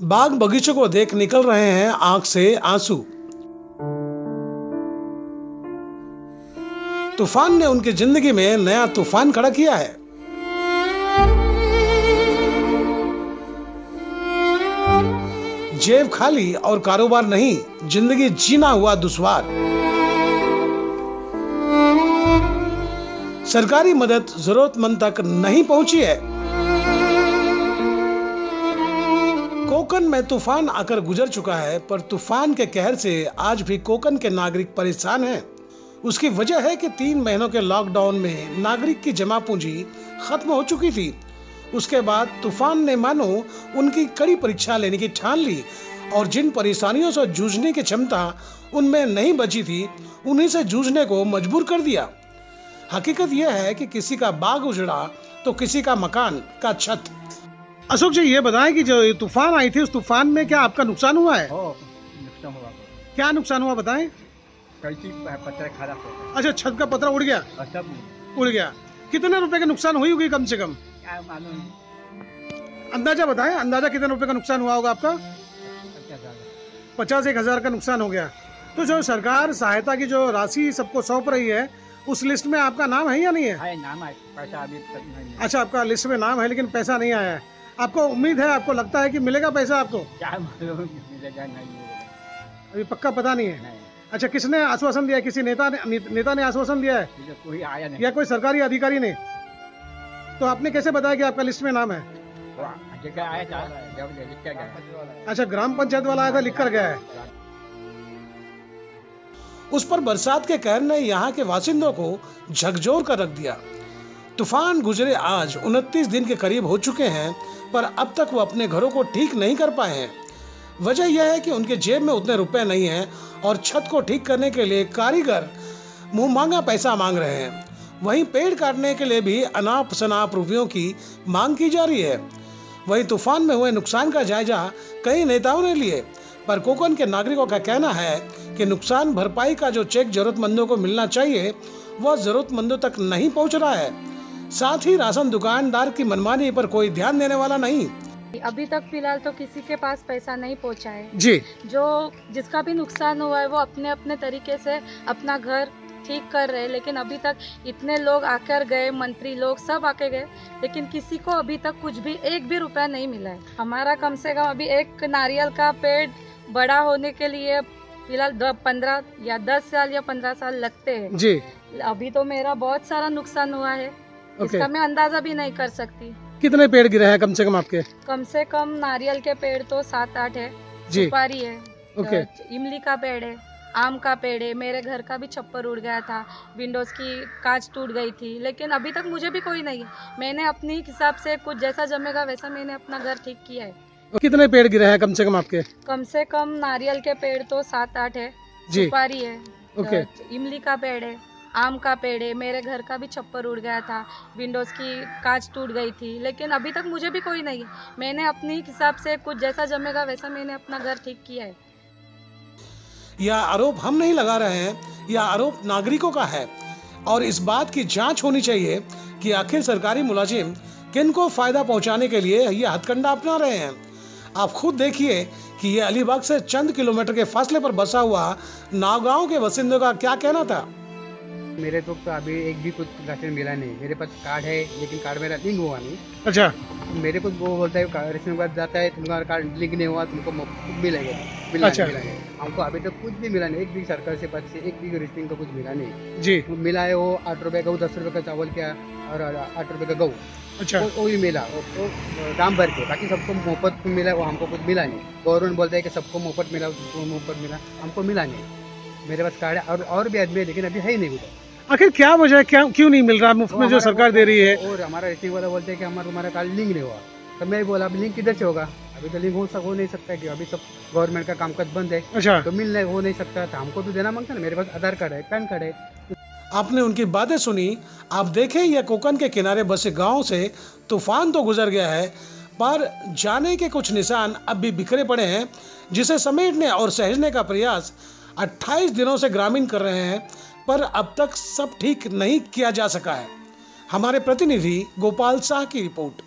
बाग बगीचों को देख निकल रहे हैं आंख से आंसू। तूफान ने उनकी जिंदगी में नया तूफान खड़ा किया है। जेब खाली और कारोबार नहीं, जिंदगी जीना हुआ दुश्वार। सरकारी मदद जरूरतमंद तक नहीं पहुंची है। कोकन में तूफान आकर गुजर चुका है, पर तूफान के कहर से आज भी कोकन के नागरिक परेशान हैं। उसकी वजह है कि 3 महीनों के लॉकडाउन में नागरिक की जमा पूंजी खत्म हो चुकी थी। उसके बाद तूफान ने मानो उनकी कड़ी परीक्षा लेने की ठान ली और जिन परेशानियों से जूझने की क्षमता उनमें नहीं बची थी, उन्हीं से जूझने को मजबूर कर दिया। हकीकत यह है कि किसी का बाग उजड़ा तो किसी का मकान का छत। अशोक जी, ये बताएं कि जो तूफान आई थी, उस तूफान में क्या आपका नुकसान हुआ है? नुकसान हुआ। क्या नुकसान हुआ बताएं? कई चीज पत्थर खराब हो गया। अच्छा, छत का पतरा उड़ गया? सब उड़ गया। कितने रुपए के नुकसान हुई होगी कम से कम? क्या मालूम, अंदाजा बताएं, अंदाजा कितने रुपए का नुकसान हुआ होगा आपका? 50-1,000 का नुकसान हो गया। तो जो सरकार सहायता की जो राशि सबको सौंप रही है, उस लिस्ट में आपका नाम है या नहीं है? है नाम है, पैसा अभी तक नहीं। अच्छा, आपका लिस्ट में नाम है लेकिन पैसा नहीं आया है। आपको उम्मीद है, आपको लगता है कि मिलेगा पैसा आपको? क्या मालूम मिलेगा नहीं मिलेगा, अभी पक्का पता नहीं है। नहीं। अच्छा, किसने आश्वासन दिया? किसी नेता ने आश्वासन दिया है कोई आया नहीं या कोई सरकारी अधिकारी ने? तो आपने कैसे बताया कि आपका लिस्ट में नाम है? जगह आया था, जब लिख के गया। अच्छा, ग्राम पंचायत वाला आया था, लिख कर गया है। उस पर बरसात के कहर ने यहाँ के बासिंदों को झकझोर कर रख दिया। तूफान गुजरे आज 29 दिन के करीब हो चुके हैं, पर अब तक वो अपने घरों को ठीक नहीं कर पाए हैं। वजह यह है कि उनके जेब में उतने रुपए नहीं हैं और छत को ठीक करने के लिए कारीगर मुंह मांगा पैसा मांग रहे हैं। वहीं पेड़ काटने के लिए भी अनाप शनाप रुपयों की मांग की जा रही है। वहीं तूफान में हुए नुकसान का जायजा कई नेताओं ने लिए, पर कोकन के नागरिकों का कहना है कि नुकसान भरपाई का जो चेक जरूरतमंदों को मिलना चाहिए, वह जरूरतमंदों तक नहीं पहुंच रहा है। साथ ही राशन दुकानदार की मनमानी पर कोई ध्यान देने वाला नहीं। अभी तक फिलहाल तो किसी के पास पैसा नहीं पहुंचा है जी। जो जिसका भी नुकसान हुआ है वो अपने अपने तरीके से अपना घर ठीक कर रहे हैं, लेकिन अभी तक इतने लोग आकर गए, मंत्री लोग सब आके गए, लेकिन किसी को अभी तक कुछ भी 1 भी रुपया नहीं मिला है। हमारा कम से कम अभी एक नारियल का पेड़ बड़ा होने के लिए फिलहाल 15 या 10 साल या 15 साल लगते हैं जी। अभी तो मेरा बहुत सारा नुकसान हुआ है, इसका मैं अंदाजा भी नहीं कर सकती। कितने पेड़ गिरे हैं कम से कम आपके? कम से कम नारियल के पेड़ तो 7-8 है, सुपारी है, इमली का पेड़ है, आम का पेड़ है। मेरे घर का भी छप्पर उड़ गया था, विंडोज की कांच टूट गई थी, लेकिन अभी तक मुझे भी कोई नहीं है। मैंने अपने हिसाब से कुछ जैसा जमेगा वैसा मैंने अपना घर ठीक किया है। कितने पेड़ गिरे हैं कम से कम आपके? कम से कम नारियल के पेड़ तो 7-8 है, सुपारी है, इमली का पेड़ है, आम का पेड़ है। मेरे घर का भी छप्पर उड़ गया था, विंडोज की कांच टूट गई थी, लेकिन अभी तक मुझे भी कोई नहीं है। मैंने अपने हिसाब से कुछ जैसा जमेगा वैसा मैंने अपना घर ठीक किया है। यह आरोप हम नहीं लगा रहे हैं, यह आरोप नागरिकों का है और इस बात की जांच होनी चाहिए कि आखिर सरकारी मुलाजिम किनको फायदा पहुंचाने के लिए यह हथकंडा अपना रहे हैं। आप खुद देखिए कि यह अलीबाग से चंद किलोमीटर के फासले पर बसा हुआ नावगांव के बासिंदों का क्या कहना था। मेरे तो अभी एक भी कुछ राशन मिला नहीं। मेरे पास कार्ड है लेकिन कार्ड मेरा लिंक हुआ नहीं। अच्छा। मेरे को वो बोलता है रेशन कार्ड जाता है, तुम्हारा कार्ड लिंक नहीं हुआ, तुमको मिलेगा। अच्छा। हमको अभी तक कुछ भी मिला नहीं, एक भी सरकार से पास से एक भी रेशन का कुछ मिला नहीं जी। मिला है वो 8 रुपए का, 10 रुपए का चावल क्या और 8 रुपए का गऊ। अच्छा। वो भी मिला, वो दाम भर के, बाकी सबको मुफ्त मिला, वो हमको कुछ मिला नहीं। गवर्नमेंट बोलता है कि सबको मुफ्त मिला, हमको मिला नहीं। मेरे पास कार्ड है और भी आदमी है, लेकिन अभी है ही नहीं कुछ। आखिर क्या वजह है, क्यों नहीं मिल रहा मुफ्त में जो सरकार दे रही है? और हमारा रेटिंग वाला बोलते हैं कि तुम्हारा कार्ड लिंक नहीं हुआ। तो मैं बोला अभी लिंक किधर से होगा? अभी तो लिंक हो नहीं सकता कि अभी सब गवर्नमेंट का कामकाज बंद है। अच्छा। तो हो नहीं सकता, तो हमको तो देना मांगता ना। मेरे पास आधार कार्ड है, पैन कार्ड है। आपने उनकी बातें सुनी। आप देखें, यह कोकन के किनारे बसे गांव से तूफान तो गुजर गया है, पर जाने के कुछ निशान अब भी बिखरे पड़े हैं, जिसे समेटने और सहेजने का प्रयास 28 दिनों से ग्रामीण कर रहे हैं, पर अब तक सब ठीक नहीं किया जा सका है। हमारे प्रतिनिधि गोपाल शाह की रिपोर्ट।